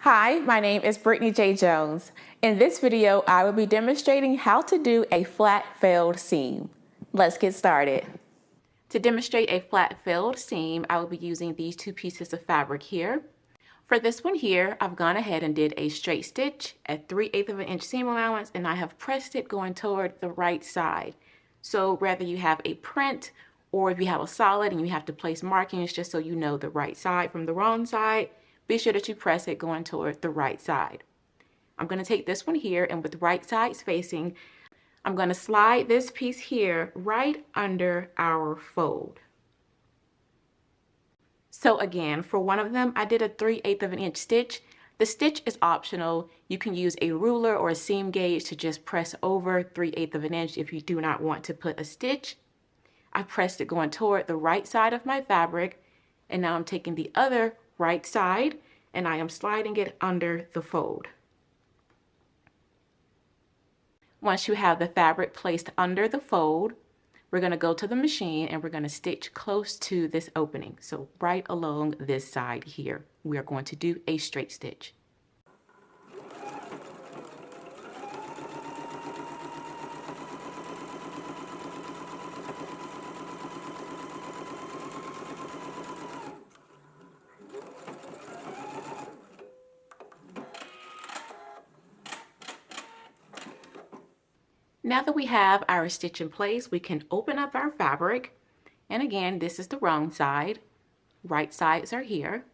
Hi, my name is Brittany J. Jones. In this video, I will be demonstrating how to do a flat felled seam. Let's get started. To demonstrate a flat felled seam, I will be using these two pieces of fabric here. For this one here, I've gone ahead and did a straight stitch at 3/8 of an inch seam allowance, and I have pressed it going toward the right side. So whether you have a print or if you have a solid and you have to place markings just so you know the right side from the wrong side, be sure that you press it going toward the right side. I'm going to take this one here, and with right sides facing, I'm going to slide this piece here right under our fold. So again, for one of them, I did a 3/8 of an inch stitch. The stitch is optional. You can use a ruler or a seam gauge to just press over 3/8 of an inch if you do not want to put a stitch. I pressed it going toward the right side of my fabric, and now I'm taking the other right side and I am sliding it under the fold. Once you have the fabric placed under the fold, we're going to go to the machine and we're going to stitch close to this opening. So right along this side here, we are going to do a straight stitch. Now that we have our stitch in place, we can open up our fabric. And again, this is the wrong side. Right sides are here.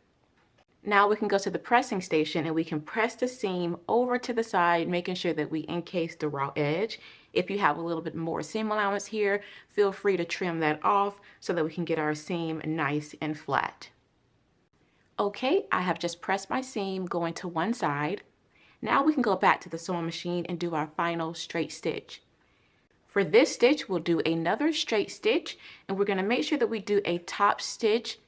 Now we can go to the pressing station and we can press the seam over to the side, making sure that we encase the raw edge. If you have a little bit more seam allowance here, feel free to trim that off so that we can get our seam nice and flat. Okay, I have just pressed my seam going to one side. Now we can go back to the sewing machine and do our final straight stitch. For this stitch, we'll do another straight stitch, and we're going to make sure that we do a top stitch,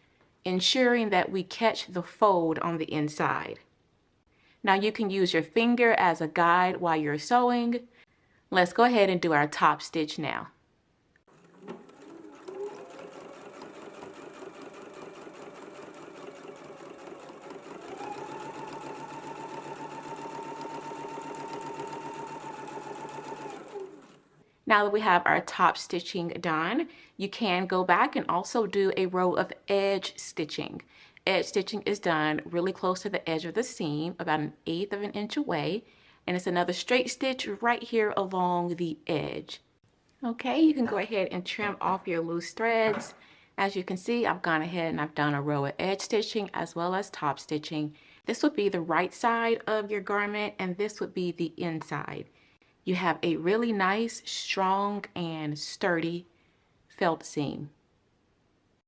ensuring that we catch the fold on the inside. Now you can use your finger as a guide while you're sewing. Let's go ahead and do our top stitch now. Now that we have our top stitching done, you can go back and also do a row of edge stitching. Edge stitching is done really close to the edge of the seam, about 1/8 of an inch away, and it's another straight stitch right here along the edge. Okay, you can go ahead and trim off your loose threads. As you can see, I've gone ahead and I've done a row of edge stitching as well as top stitching. This would be the right side of your garment, and this would be the inside. You have a really nice, strong, and sturdy felt seam.